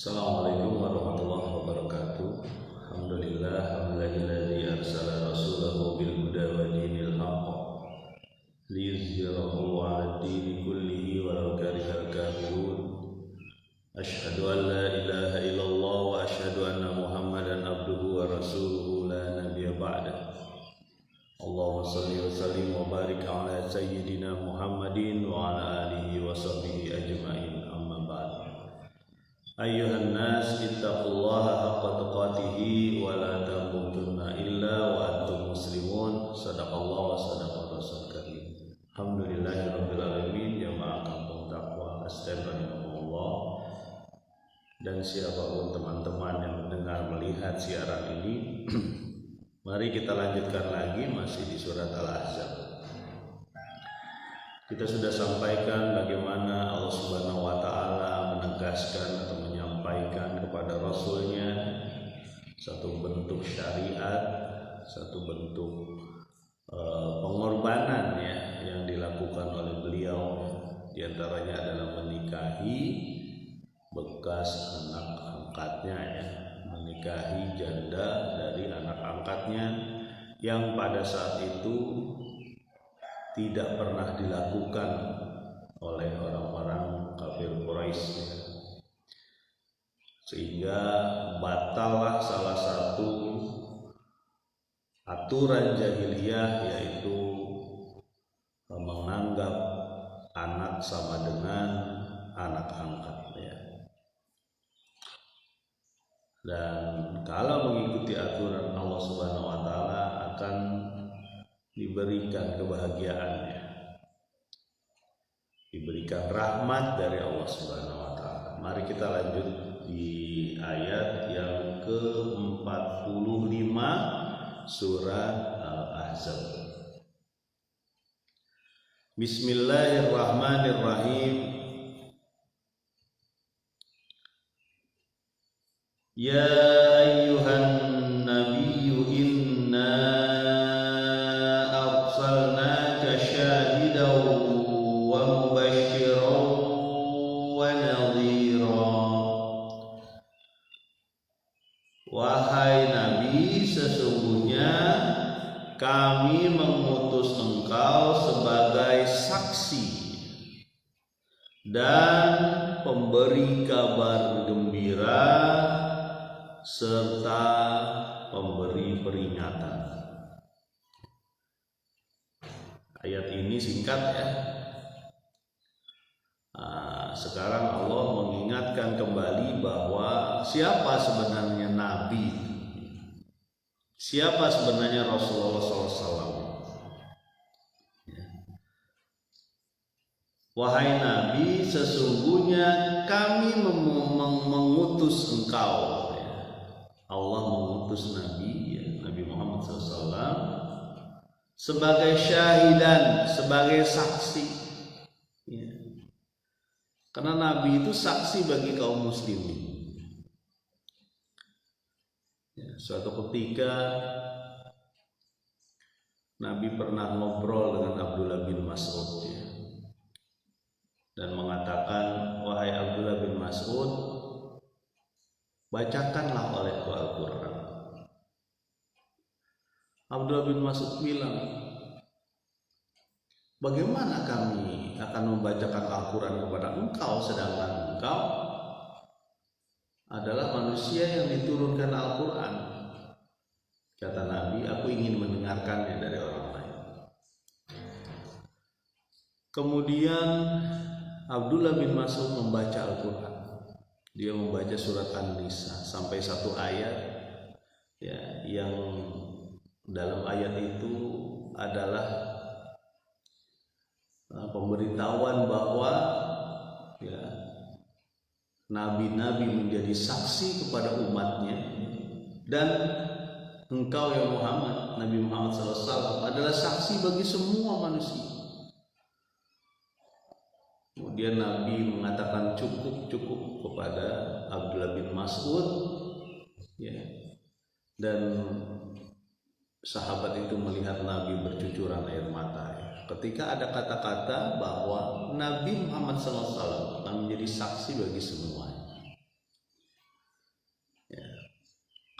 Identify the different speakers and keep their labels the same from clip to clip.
Speaker 1: Assalamualaikum warahmatullahi wabarakatuh. Alhamdulillah hamdalilladzi arsala rasulahu bil huda wa dinil haqq liyuzhirahu 'ala ad-dini kullihi walau karihal kafirun. Asyhadu an la ilaha illallah wa asyhadu anna Muhammadan abduhu wa rasuluhu la nabiyya ba'da. Allahumma shalli wa sallim wa barik ala sayyidina Muhammadin wa ala alihi wa sahbihi ajma'in. Ayyuhan nas ittaqullaha haqqa tuqatih wa la tamutunna illa wa antum muslimun. Shadaqallahu wa shadaqa rasul karim. Alhamdulillahirabbil alamin. Jamaah kampung takwa astagfirullah. Dan siapapun teman-teman yang mendengar melihat siaran ini, mari kita lanjutkan lagi masih di surat Al-Ahzab. Kita sudah sampaikan bagaimana Allah Subhanahu wa taala menegaskan atau menyampaikan kepada Rasulnya satu bentuk syariat, satu bentuk pengorbanan ya yang dilakukan oleh beliau, diantaranya adalah menikahi bekas anak angkatnya ya, menikahi janda dari anak angkatnya yang pada saat itu tidak pernah dilakukan oleh orang-orang kafir Quraisy, sehingga batallah salah satu aturan jahiliyah, yaitu menganggap anak sama dengan anak angkat ya. Dan kalau mengikuti aturan Allah Subhanahu wa taala akan diberikan kebahagiaannya, diberikan rahmat dari Allah Subhanahu wa taala. Mari kita lanjut di ayat yang ke-45 surah Al-Ahzab. Bismillahirrahmanirrahim. Ya ayyuhan nabiyyu inna wahai Nabi, sesungguhnya kami mengutus engkau sebagai saksi dan pemberi kabar gembira serta pemberi peringatan. Ayat ini singkat ya. Sekarang Allah mengingatkan kembali bahwa siapa sebenarnya Nabi, siapa sebenarnya Rasulullah SAW. Wahai Nabi, sesungguhnya kami mengutus engkau. Allah mengutus Nabi, Nabi Muhammad SAW, sebagai syahidan, sebagai saksi. Karena Nabi itu saksi bagi kaum muslimin. Suatu ketika Nabi pernah ngobrol dengan Abdullah bin Mas'ud dan mengatakan, wahai Abdullah bin Mas'ud, bacakanlah olehku Al-Quran. Abdullah bin Mas'ud bilang, bagaimana kami akan membacakan Al-Quran kepada engkau, sedangkan engkau adalah manusia yang diturunkan Al-Quran. Kata Nabi, aku ingin mendengarkannya dari orang lain. Kemudian Abdullah bin Mas'ud membaca Al-Quran. Dia membaca surat An-Nisa sampai satu ayat ya, yang dalam ayat itu adalah pemberitahuan bahwa ya, nabi-nabi menjadi saksi kepada umatnya, dan engkau ya Muhammad, Nabi Muhammad SAW adalah saksi bagi semua manusia. Kemudian Nabi mengatakan cukup kepada Abdullah bin Mas'ud ya, dan sahabat itu melihat Nabi bercucuran air mata ketika ada kata-kata bahwa Nabi Muhammad SAW akan menjadi saksi bagi semuanya.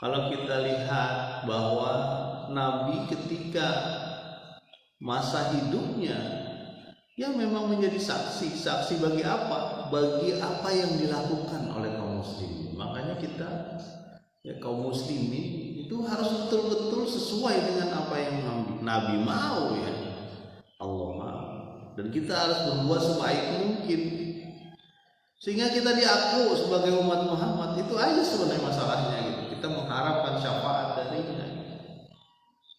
Speaker 1: Kalau kita lihat bahwa Nabi ketika masa hidupnya ya memang menjadi saksi bagi apa? Bagi apa yang dilakukan oleh kaum muslimin. Makanya kita ya kaum muslimin itu harus betul-betul sesuai dengan apa yang Nabi mau ya. Allah mau. Dan kita harus berbuat sebaik mungkin sehingga kita diaku sebagai umat Muhammad. Itu aja sebenarnya masalahnya gitu. Kita mengharapkan syafaat darinya.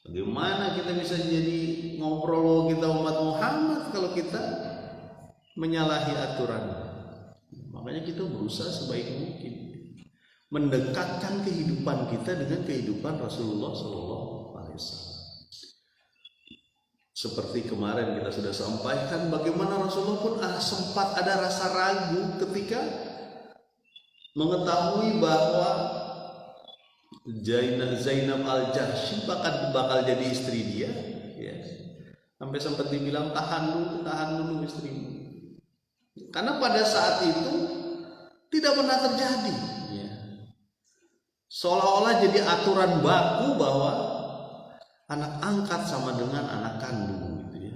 Speaker 1: Bagaimana kita bisa jadi ngobrol kita umat Muhammad kalau kita menyalahi aturan? Makanya kita berusaha sebaik mungkin mendekatkan kehidupan kita dengan kehidupan Rasulullah SAW. Seperti kemarin kita sudah sampaikan bagaimana Rasulullah pun sempat ada rasa ragu ketika mengetahui bahwa Zainab al-Jahsy bakal jadi istri dia ya. Sampai sempat dibilang tahan dulu istrimu. Karena pada saat itu tidak pernah terjadi ya. Seolah-olah jadi aturan baku bahwa anak angkat sama dengan anak kandung gitu ya.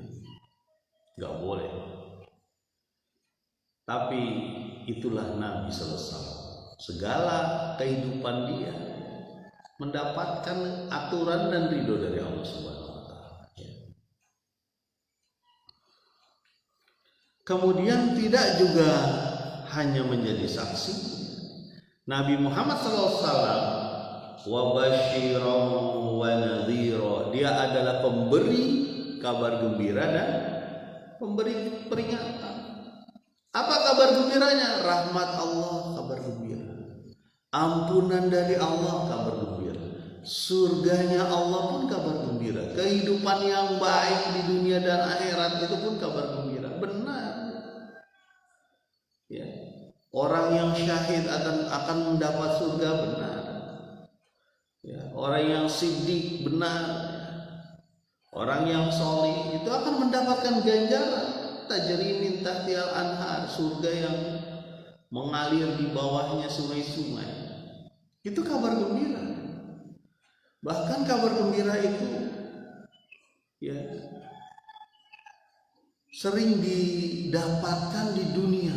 Speaker 1: Gak boleh. Tapi itulah Nabi SAW. Segala kehidupan dia mendapatkan aturan dan ridho dari Allah Subhanahu wa taala. Kemudian tidak juga hanya menjadi saksi. Nabi Muhammad SAW wa basyiran wa nadhira. Dia adalah pemberi kabar gembira dan pemberi peringatan. Apa kabar gembiranya? Rahmat Allah, kabar gembira. Ampunan dari Allah, kabar gembira. Surganya Allah pun kabar gembira. Kehidupan yang baik di dunia dan akhirat itu pun kabar gembira. Benar. Ya. Orang yang syahid akan mendapat surga, benar. Ya. Orang yang siddiq, benar. Orang yang sholih itu akan mendapatkan ganjaran. Tajri min tahtihal anhar, surga yang mengalir di bawahnya sungai-sungai. Itu kabar gembira. Bahkan kabar gembira itu ya sering didapatkan di dunia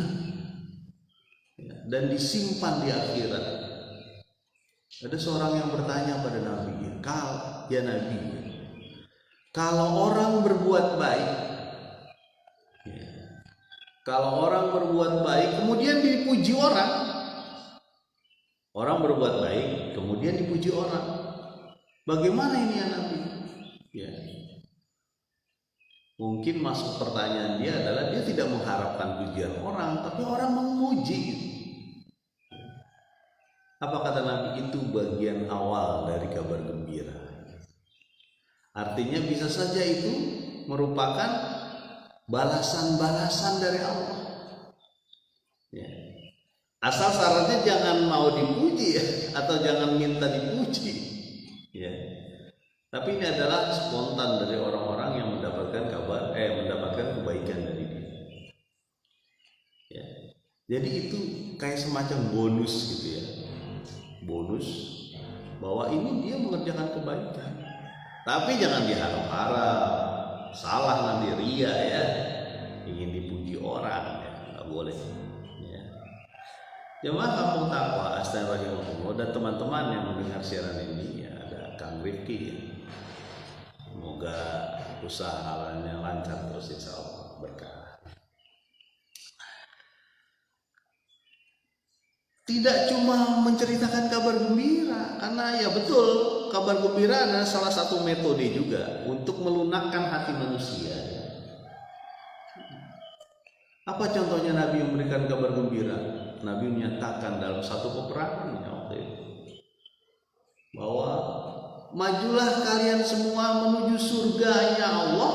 Speaker 1: ya, dan disimpan di akhirat. Ada seorang yang bertanya pada Nabi, ya Nabi, kalau orang berbuat baik ya, kalau orang berbuat baik kemudian dipuji orang berbuat baik kemudian dipuji orang, bagaimana ini ya Nabi? Ya. Mungkin masuk pertanyaan dia adalah dia tidak mengharapkan pujian orang, tapi orang memuji. Apa kata Nabi? Itu bagian awal dari kabar gembira. Artinya bisa saja itu merupakan balasan-balasan dari Allah. Ya. Asal syaratnya jangan mau dipuji ya, atau jangan minta dipuji. Ya. Tapi ini adalah spontan dari orang-orang yang mendapatkan mendapatkan kebaikan dari dia. Ya. Jadi itu kayak semacam bonus gitu ya. Bonus bahwa ini dia mengerjakan kebaikan. Tapi jangan diharap-harap. Salah nanti ria ya. Ingin dipuji orang ya, enggak boleh. Ya. Jemaah kampung takwa astagfirullah dan teman-teman yang mendengar siaran ini ya, ada Kang Rifki ya. Semoga usahanya lancar terus insya Allah berkah. Tidak cuma menceritakan kabar gembira, karena ya betul kabar gembira adalah salah satu metode juga untuk melunakkan hati manusia. Apa contohnya Nabi memberikan kabar gembira? Nabi menyatakan dalam satu peperangannya waktu itu bahwa majulah kalian semua menuju surganya Allah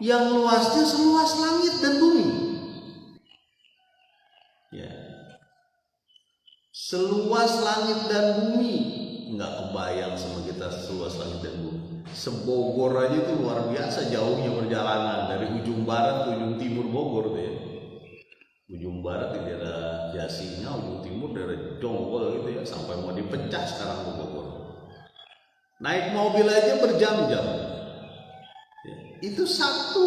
Speaker 1: yang luasnya seluas langit dan bumi. Ya. Seluas langit dan bumi. Enggak kebayang sama kita seluas langit dan bumi. Sebogor aja itu luar biasa jauhnya perjalanan dari ujung barat ke ujung timur Bogor tuh ya. ujung barat di daerah Jasinga, ujung timur daerah Jonggol gitu ya, sampai mau dipecah sekarang ke Bogor. Naik mobil aja berjam-jam. Ya, itu satu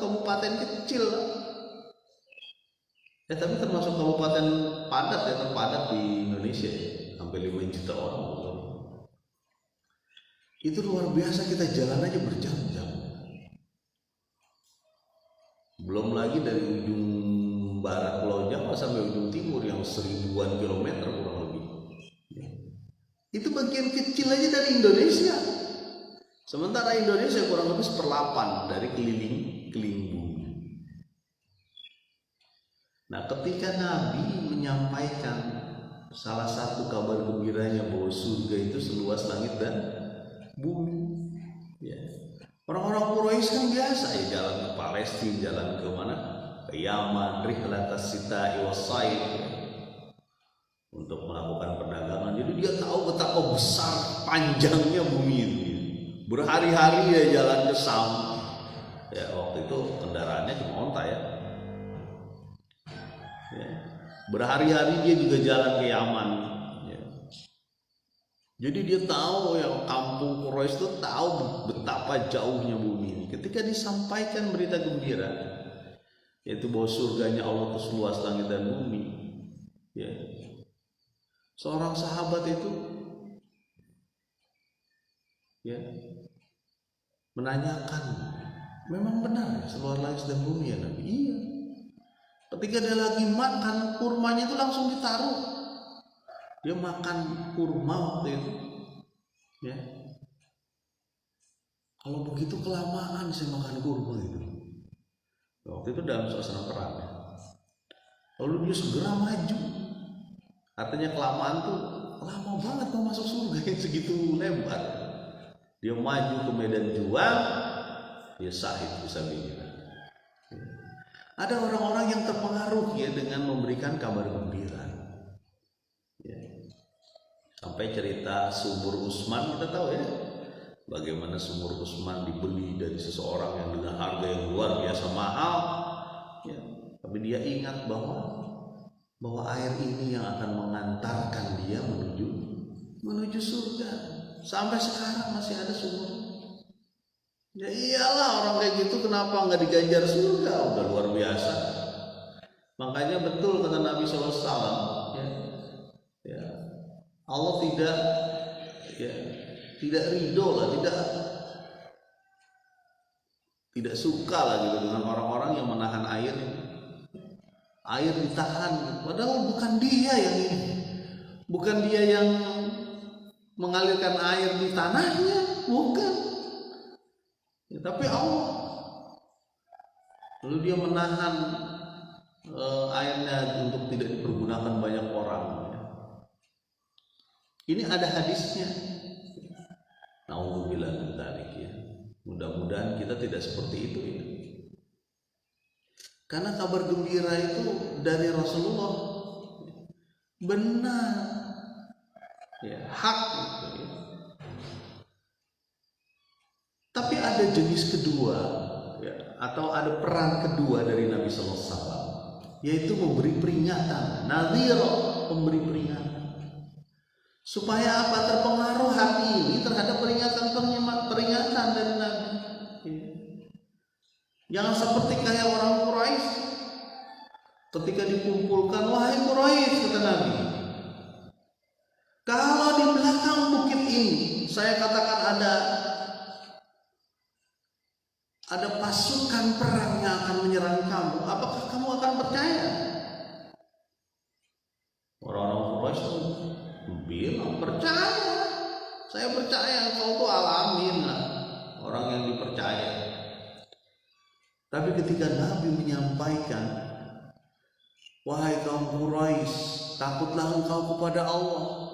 Speaker 1: kabupaten kecil. Ya tapi termasuk kabupaten padat ya, terpadat di Indonesia ya. Sampai 5 juta orang. Itu luar biasa, kita jalan aja berjam-jam. Belum lagi dari ujung barat Pulau Jawa sampai ujung timur yang 1000-an kilometer kurang lebih. Itu bagian kecil aja dari Indonesia. Sementara Indonesia kurang lebih 1/8 dari keliling bumi. Nah, ketika Nabi menyampaikan salah satu kabar gembiranya bahwa surga itu seluas langit dan bumi, ya. Orang-orang Quraisy kan biasa ya jalan ke Palestina, jalan ke mana? Ke Yaman, rihlatas sita'i was-saif, untuk melakukan perdagangan. Jadi dia tahu betapa besar panjangnya bumi itu. Berhari-hari dia jalan ke Sam. Ya, waktu itu kendaraannya cuma onta ya. Berhari-hari dia juga jalan ke Yaman. Ya. Jadi dia tahu ya, kampung Quraisy itu tahu betapa jauhnya bumi ini. Ketika disampaikan berita gembira, yaitu bahwa surganya Allah itu seluas langit dan bumi, ya. Seorang sahabat itu ya menanyakan, memang benar seluas langit dan bumi ya Nabi? Iya. Ketika dia lagi makan, kurmanya itu langsung ditaruh. Dia makan kurma waktu itu. Ya. Kalau begitu kelamaan saya makan kurma itu. Waktu itu dalam suasana perang. Ya. Lalu dia segera maju. Artinya kelamaan tuh lama banget mau masuk surga yang segitu lebar. Dia maju ke medan juang, dia syahid fisabilillah. Ada orang-orang yang terpengaruh ya dengan memberikan kabar gembira. Ya. Sampai cerita sumur Usman kita tahu ya, bagaimana sumur Usman dibeli dari seseorang yang dengan harga yang luar biasa mahal. Ya. Tapi dia ingat bahwa air ini yang akan mengantarkan dia menuju surga. Sampai sekarang masih ada sumur. Ya iyalah, orang kayak gitu kenapa nggak diganjar surga? Udah luar biasa. Makanya betul kata Nabi SAW, ya, Allah tidak ridho lah, tidak suka lah gitu dengan orang-orang yang menahan air ditahan. Padahal bukan dia yang mengalirkan air di tanahnya, bukan. Ya, tapi Allah. Lalu dia menahan airnya untuk tidak dipergunakan banyak orang. Ya. Ini ada hadisnya. Nauzubillah min dzalik ya. Mudah-mudahan kita tidak seperti itu ya. Karena kabar gembira itu dari Rasulullah benar. Ya, hak itu ya. Tapi ada jenis kedua, ya, atau ada peran kedua dari Nabi Sallallahu Alaihi Wasallam, yaitu memberi peringatan, nadhira, memberi peringatan, supaya apa? Terpengaruh hati ini terhadap peringatan dari Nabi. Jangan seperti kayak orang Quraisy, ketika dikumpulkan, wahai Quraisy kata Nabi, kalau di belakang bukit ini, saya katakan ada pasukan perang yang akan menyerang kamu, apakah kamu akan percaya? Orang-orang Quraisy bilang percaya, saya percaya, kau tuh alamin lah, orang yang dipercaya. Tapi ketika Nabi menyampaikan, wahai kaum Quraisy, takutlah engkau kepada Allah.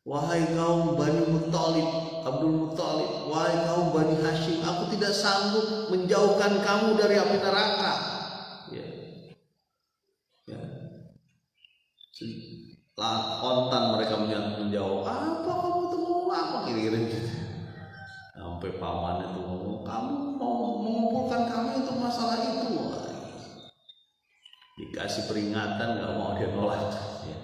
Speaker 1: Wahai kaum Bani Muttalib, Abdul Muttalib, wahai kaum Bani Hashim, aku tidak sanggup menjauhkan kamu dari api neraka. Ya. Kontan mereka menjawab, apa kamu tuh mau apa kira-kira gitu. Nah, Sampai paman itu ngomong, kamu mau mengumpulkan kami untuk masalah itu. Dikasih peringatan nggak mau, dia nolak. Ya.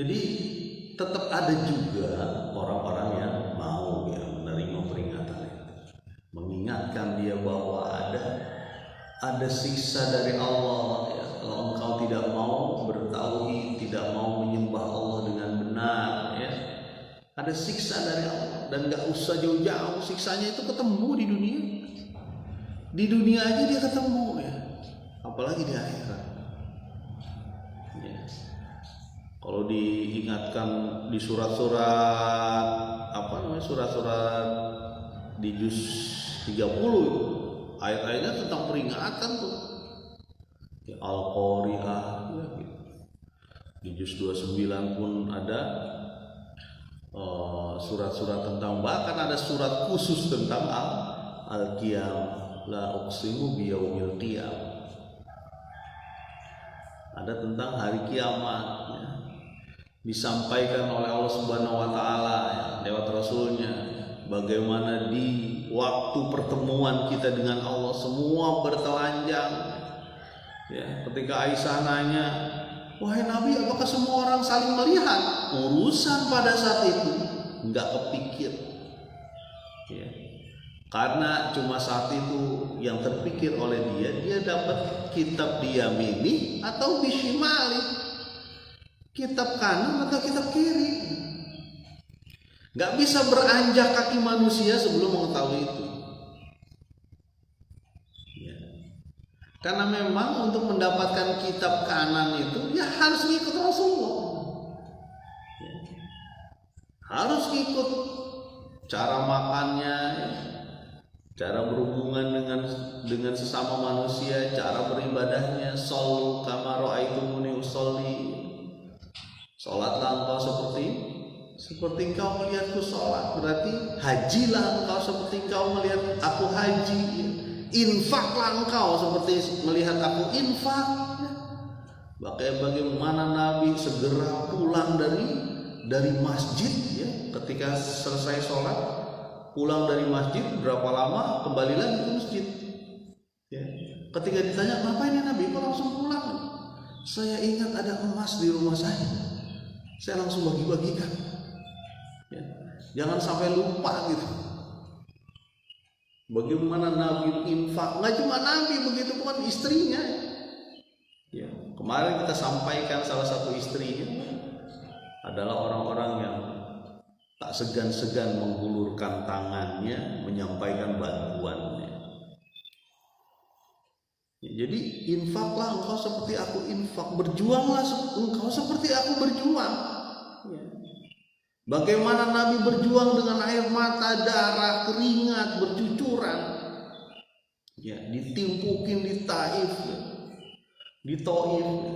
Speaker 1: Jadi tetap ada juga orang-orang yang mau ya menerima peringatan itu, mengingatkan dia bahwa ada siksa dari Allah ya, kalau engkau tidak mau bertauhid, tidak mau menyembah Allah dengan benar ya, ada siksa dari Allah. Dan gak usah jauh-jauh, siksanya itu ketemu di dunia. Di dunia aja dia ketemu ya, apalagi di akhirat ya. Kalau diingatkan di surat-surat surat-surat di juz 30 ayat-ayatnya tentang peringatan tuh ya, Al-Qari'ah ya, gitu. Di juz 29 pun ada surat-surat tentang, bahkan ada surat khusus tentang Al-Qiyam, la uqsimu biyaumil qiyam. Ada tentang hari kiamat ya. Disampaikan oleh Allah Subhanahu wa taala ya, lewat rasulnya, bagaimana di waktu pertemuan kita dengan Allah semua bertelanjang ya. Ketika Aisyah nanya, wahai Nabi, apakah semua orang saling melihat? Urusan pada saat itu nggak kepikir ya. Karena cuma saat itu yang terpikir oleh dia dapat kitab biyamini atau bishimali, kitab kanan atau kitab kiri. Gak bisa beranjak kaki manusia sebelum mengetahui itu ya. Karena memang untuk mendapatkan kitab kanan itu ya harus ngikut Rasulullah ya. Harus ngikut cara makannya ya, cara berhubungan dengan sesama manusia, cara beribadahnya. Shollu kama ra'aitumuni usolli, sholatlah engkau seperti engkau melihatku sholat. Berarti hajilah engkau seperti engkau melihat aku haji. Infaklah engkau seperti melihat aku infak. Bagaimana Nabi segera pulang dari masjid ya, ketika selesai sholat, pulang dari masjid, berapa lama kembali lagi ke masjid ya. Ketika ditanya, ngapain ya Nabi kok langsung pulang? Saya ingat ada emas di rumah saya langsung bagi-bagikan ya. Jangan sampai lupa gitu. Bagaimana Nabi infak, nggak cuma Nabi begitu, bukan istrinya ya. Kemarin kita sampaikan salah satu istrinya adalah orang-orang yang tak segan-segan menghulurkan tangannya menyampaikan bantuannya ya. Jadi infaklah engkau seperti aku infak, berjuanglah engkau seperti aku berjuang ya. Bagaimana Nabi berjuang dengan air mata, darah, keringat bercucuran ya, ditimpukin di Taif ya, di Taif ya.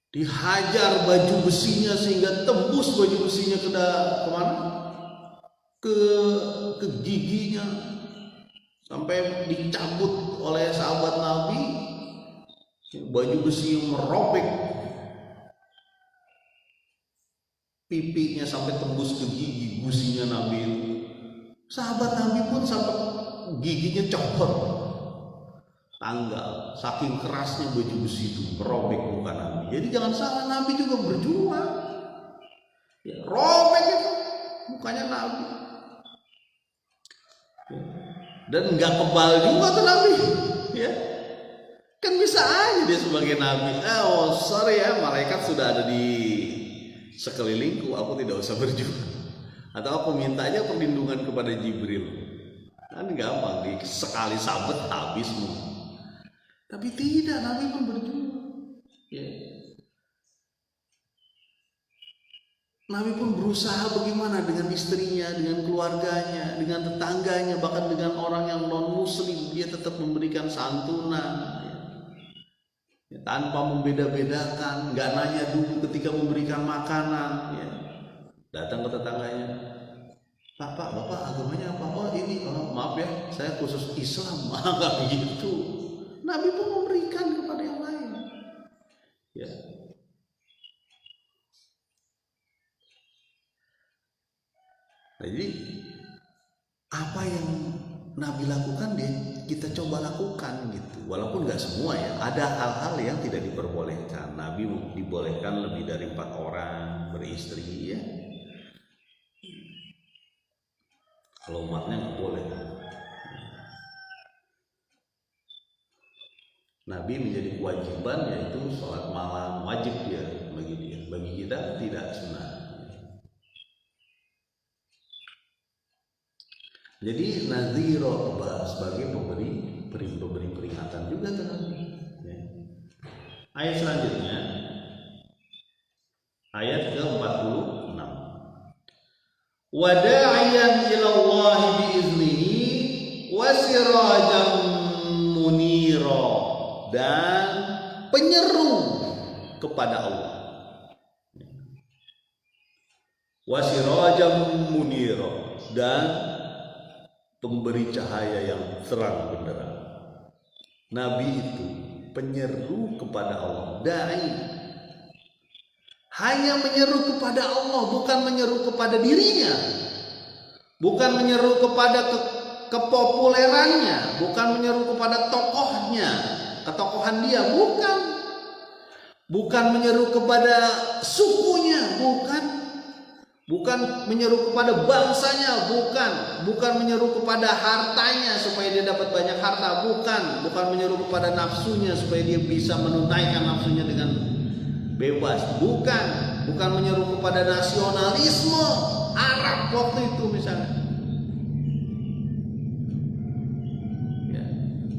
Speaker 1: Dihajar baju besinya sehingga tembus baju besinya kemana? Ke giginya, sampai dicabut oleh sahabat Nabi, baju besi yang merobek pipinya sampai tembus ke gigi besinya Nabi itu. Sahabat Nabi pun sampai giginya copot, tanggal, saking kerasnya baju besi itu merobek muka Nabi. Jadi jangan salah, Nabi juga berjuang ya, robek itu mukanya Nabi ya. Dan nggak kebal juga tuh Nabi ya, kan bisa aja dia sebagai Nabi, oh sorry ya, malaikat sudah ada di sekelilingku, aku tidak usah berjuang, atau aku minta aja perlindungan kepada Jibril, kan gampang, sekali sabet habis semua. Tapi tidak, Nabi pun berjuang ya. Nabi pun berusaha bagaimana dengan istrinya, dengan keluarganya, dengan tetangganya, bahkan dengan orang yang non muslim, dia tetap memberikan santunan ya, tanpa membeda-bedakan, nggak nanya dulu ketika memberikan makanan ya. Datang ke tetangganya, Pak, Bapak agamanya apa? Oh ini, maaf ya, saya khusus Islam. Nggak begitu. Nabi pun memberikan kepada yang lain ya. Nah, jadi apa yang Nabi lakukan kita coba lakukan gitu. Walaupun nggak semua ya, ada hal-hal yang tidak diperbolehkan. Nabi dibolehkan lebih dari 4 orang beristri ya. Kalau umatnya nggak boleh. Nabi menjadi kewajiban yaitu sholat malam wajib dia bagi dia. Bagi kita tidak sunnah. Jadi nadhiro sebagai pemberi peringatan juga tuh Nabi. Ya. Ayat selanjutnya, ayat ke-46. Wada'iyan ilallahi biiznihi wa sirajan munira, dan penyeru kepada Allah. Wa sirajan munira, dan pemberi cahaya yang terang benderang. Nabi itu penyeru kepada Allah, dai. Hanya menyeru kepada Allah, bukan menyeru kepada dirinya. Bukan menyeru kepada kepopulerannya, bukan menyeru kepada tokohnya, ketokohan dia, bukan. Bukan menyeru kepada sukunya, bukan. Bukan menyeru kepada bangsanya, bukan menyeru kepada hartanya supaya dia dapat banyak harta, bukan menyeru kepada nafsunya supaya dia bisa menunaikan nafsunya dengan bebas, bukan menyeru kepada nasionalisme Arab waktu itu misalnya, ya.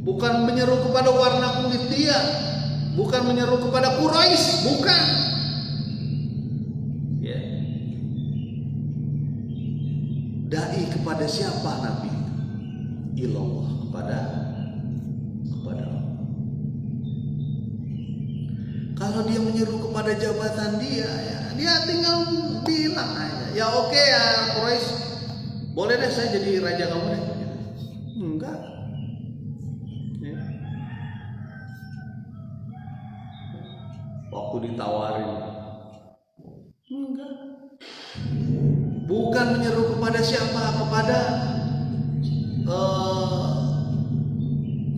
Speaker 1: Bukan menyeru kepada warna kulit dia, bukan menyeru kepada Quraisy, bukan. Dai kepada siapa Nabi? Ilallah, kepada Allah. Kalau dia menyeru kepada jabatan dia, ya dia tinggal bilang aja, ya oke ya Quraisy, boleh deh saya jadi raja kamu deh. Enggak. Ya. Waktu ditawarin, enggak. Bukan menyeru kepada siapa, kepada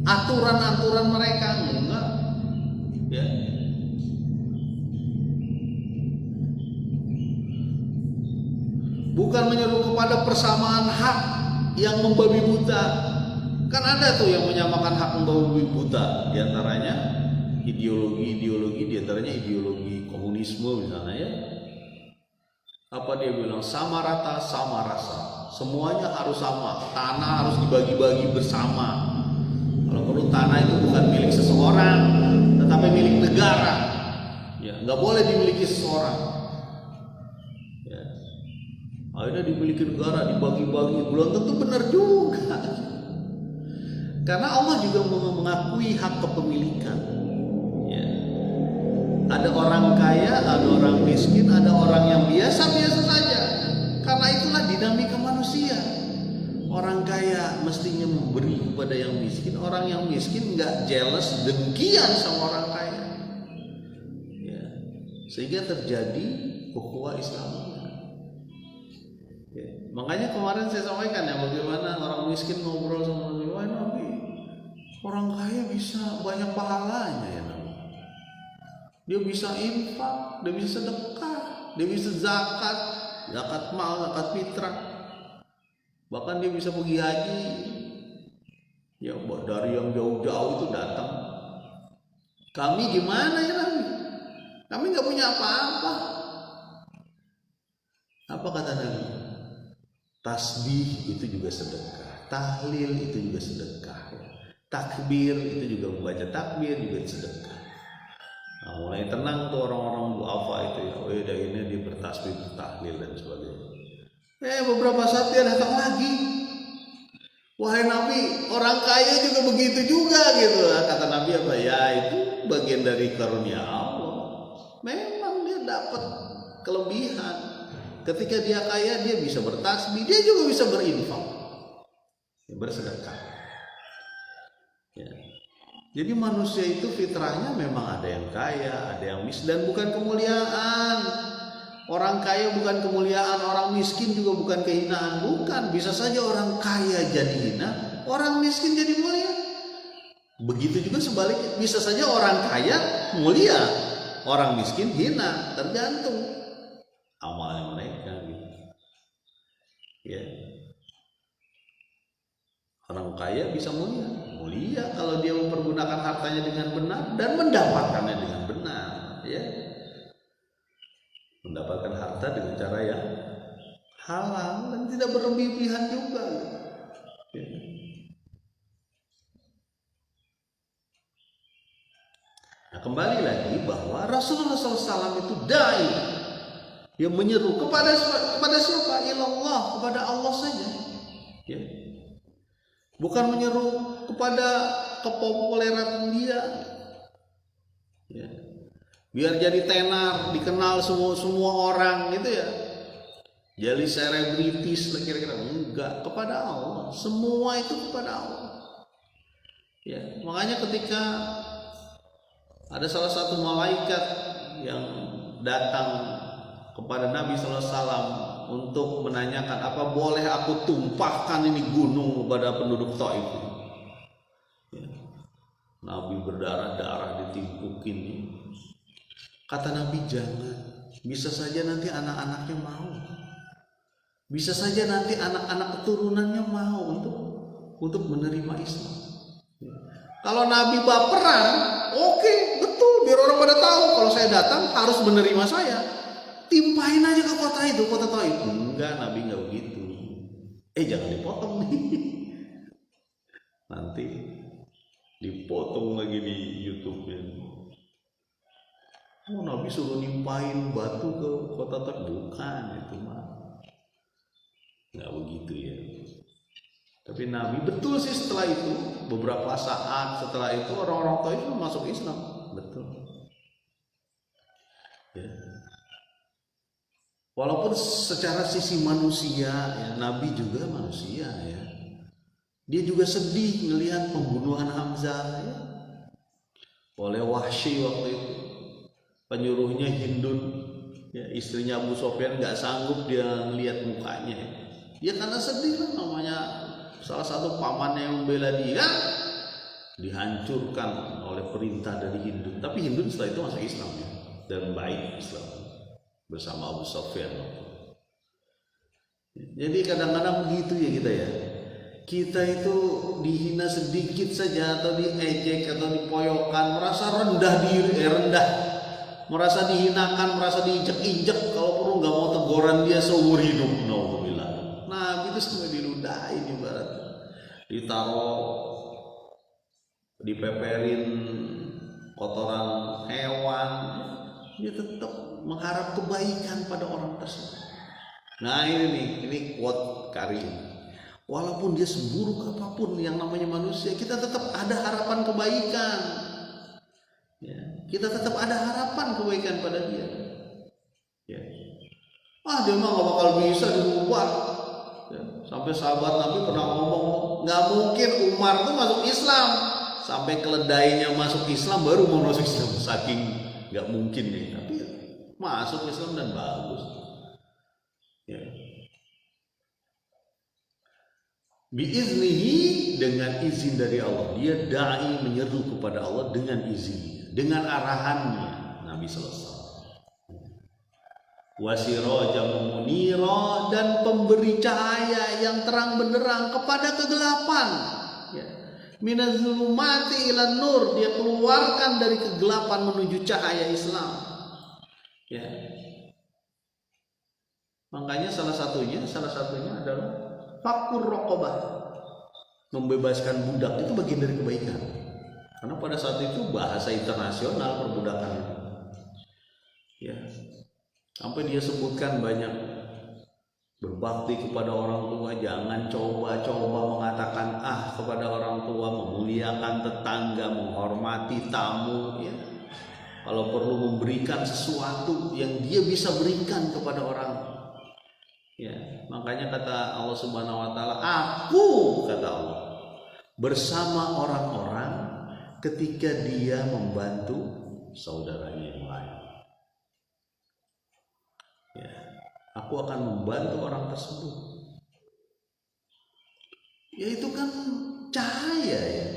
Speaker 1: aturan-aturan mereka, enggak. Ya. Bukan menyeru kepada persamaan hak yang membabi buta. Kan ada tuh yang menyamakan hak membabi buta, diantaranya ideologi komunisme misalnya ya. Apa dia bilang? Sama rata, sama rasa. Semuanya harus sama. Tanah harus dibagi-bagi bersama. Kalau perlu tanah itu bukan milik seseorang, tetapi milik negara. Ya, nggak boleh dimiliki seseorang. Ya. Akhirnya dimiliki negara, dibagi-bagi. Belum tentu benar juga. Karena Allah juga mengakui hak kepemilikan. Ya. Ada orang kaya, ada orang miskin, ada orang yang biasa-biasa saja. Karena itulah dinamika manusia. Orang kaya mestinya memberi kepada yang miskin. Orang yang miskin nggak jealous, dengkian sama orang kaya. Ya. Sehingga terjadi ukhuwah Islamiyah. Ya. Makanya kemarin saya sampaikan ya, bagaimana orang miskin ngobrol sama Nabi. Wah Nabi, orang kaya bisa banyak pahalanya ya Nabi. Dia bisa infak, dia bisa sedekah, dia bisa zakat mal, zakat fitrah. Bahkan dia bisa pergi haji. Ya dari yang jauh-jauh itu datang. Kami gimana ya Nabi? Kami nggak punya apa-apa. Apa kata Nabi? Tasbih itu juga sedekah, tahlil itu juga sedekah, takbir itu juga membaca takbir juga sedekah. Nah, mulai tenang tuh orang-orang duafa itu ya, udah ini dia bertasbih, bertahlil dan sebagainya. Beberapa saat dia datang lagi. Wahai Nabi, orang kaya juga begitu juga gitu. Kata Nabi apa? Ya itu bagian dari karunia Allah. Memang dia dapat kelebihan. Ketika dia kaya, dia bisa bertasbih, dia juga bisa berinfak, bersedekah. Ya. Jadi manusia itu fitrahnya memang ada yang kaya, ada yang miskin, dan bukan kemuliaan. Orang kaya bukan kemuliaan, orang miskin juga bukan kehinaan, bukan. Bisa saja orang kaya jadi hina, orang miskin jadi mulia. Begitu juga sebaliknya, bisa saja orang kaya mulia, orang miskin hina, tergantung amalnya mereka gitu. Ya. Orang kaya bisa mulia kalau dia mempergunakan hartanya dengan benar dan mendapatkannya dengan benar, ya. Mendapatkan harta dengan cara yang halal dan tidak berlebihan juga. Ya. Nah, kembali lagi bahwa Rasulullah SAW itu dai yang menyeru kepada siapa? Ilallah, kepada Allah saja. Ya. Bukan menyeru kepada kepopuleran dia. Ya. Biar jadi tenar, dikenal semua orang gitu ya. Jadi selebritis lah kira-kira. Enggak, kepada Allah. Semua itu kepada Allah. Ya, makanya ketika ada salah satu malaikat yang datang kepada Nabi SAW untuk menanyakan, apa boleh aku tumpahkan ini gunung kepada penduduk Taif? Ya. Nabi berdarah-darah ditimpukin. Kata Nabi, jangan. Bisa saja nanti anak-anaknya mau. Bisa saja nanti anak-anak keturunannya mau untuk menerima Islam. Ya. Kalau Nabi baperan, oke, betul, biar orang pada tahu kalau saya datang harus menerima saya. Timpahin aja ke kota itu, kota Taif. Enggak, Nabi enggak begitu. Jangan dipotong nih. Nanti dipotong lagi di YouTube-nya. Oh, Nabi suruh nimpahin batu ke kota Taif, bukan itu mah. Enggak begitu ya. Tapi Nabi betul sih setelah itu, beberapa saat setelah itu orang-orang Taif masuk Islam, betul. Ya. Walaupun secara sisi manusia, ya, Nabi juga manusia ya. Dia juga sedih melihat pembunuhan Hamzah ya, oleh Wahsy waktu itu. Penyuruhnya Hindun, ya, istrinya Abu Sofyan nggak sanggup dia melihat mukanya. Ya karena sedih lah, namanya salah satu pamannya yang membela dia dihancurkan oleh perintah dari Hindun. Tapi Hindun setelah itu masuk Islam ya, dan baik Islam bersama Abu Sofyan. Jadi kadang-kadang begitu ya kita ya. Kita itu dihina sedikit saja atau diejek atau dipoyokkan, merasa rendah diri, merasa dihinakan, merasa diinjek-injek, kalau perlu nggak mau teguran dia seumur hidup. Nauzubillah. Nah, itu semua diludahin ibarat. Ditaruh, dipeperin kotoran hewan, dia tetap mengharap kebaikan pada orang tersebut. Nah ini quote Karim. Walaupun dia seburuk apapun yang namanya manusia, kita tetap ada harapan kebaikan. Ya, kita tetap ada harapan kebaikan pada dia. Ya. Dia mah gak bakal bisa dirubah. Ya. Sampai sahabat Nabi pernah ngomong, nggak mungkin Umar tuh masuk Islam. Sampai keledainya masuk Islam baru mau masuk Islam, saking nggak mungkin nih. Tapi masuk Islam dan bagus. Ya. Biiznihi, dengan izin dari Allah. Dia dai menyeru kepada Allah dengan izinnya, dengan arahannya. Nabi SAW. Wasirajan munira, dan pemberi cahaya yang terang benderang kepada kegelapan. Ya. Minaz zulumati ilan nur, dia keluarkan dari kegelapan menuju cahaya Islam. Ya. Makanya salah satunya adalah fakur raqabah, membebaskan budak, itu bagian dari kebaikan. Karena pada saat itu bahasa internasional perbudakan itu. Ya. Sampai dia sebutkan banyak berbakti kepada orang tua, jangan coba-coba mengatakan kepada orang tua, memuliakan tetangga, menghormati tamu, ya. Kalau perlu memberikan sesuatu yang dia bisa berikan kepada orang. Ya, makanya kata Allah Subhanahu wa taala, aku, kata Allah, bersama orang-orang ketika dia membantu saudaranya yang lain. Ya. Aku akan membantu orang tersebut. Ya itu kan cahaya ya.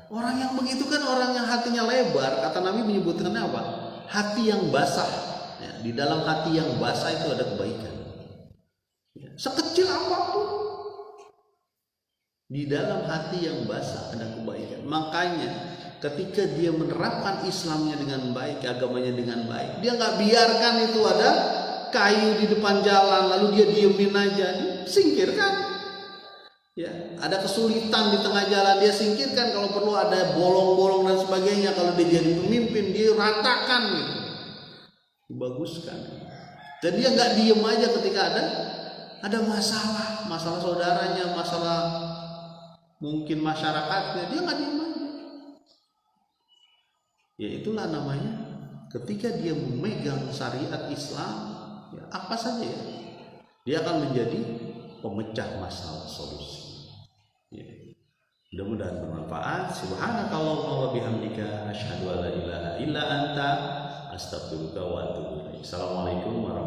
Speaker 1: Orang yang begitu kan orang yang hatinya lebar. Kata Nabi menyebutkannya apa? Hati yang basah ya, di dalam hati yang basah itu ada kebaikan ya, sekecil apapun. Di dalam hati yang basah ada kebaikan. Makanya ketika dia menerapkan Islamnya dengan baik, agamanya dengan baik, dia nggak biarkan itu ada kayu di depan jalan lalu dia diemin aja, singkirkan. Ya, ada kesulitan di tengah jalan dia singkirkan, kalau perlu ada bolong-bolong dan sebagainya, kalau dia jadi pemimpin dia ratakan gitu. Dibaguskan. Dan dia nggak diem aja ketika ada masalah saudaranya, masalah mungkin masyarakatnya, dia nggak diem aja. Ya itulah namanya ketika dia memegang syariat Islam, ya apa saja ya, dia akan menjadi pemecah masalah, solusi. Ya. Mudah-mudahan bermanfaat. Subhanakallahumma wa bihamdika asyhadu an la ilaha illa anta astaghfiruka wa atubu ilaik. Assalamualaikum warahmatullahi wabarakatuh.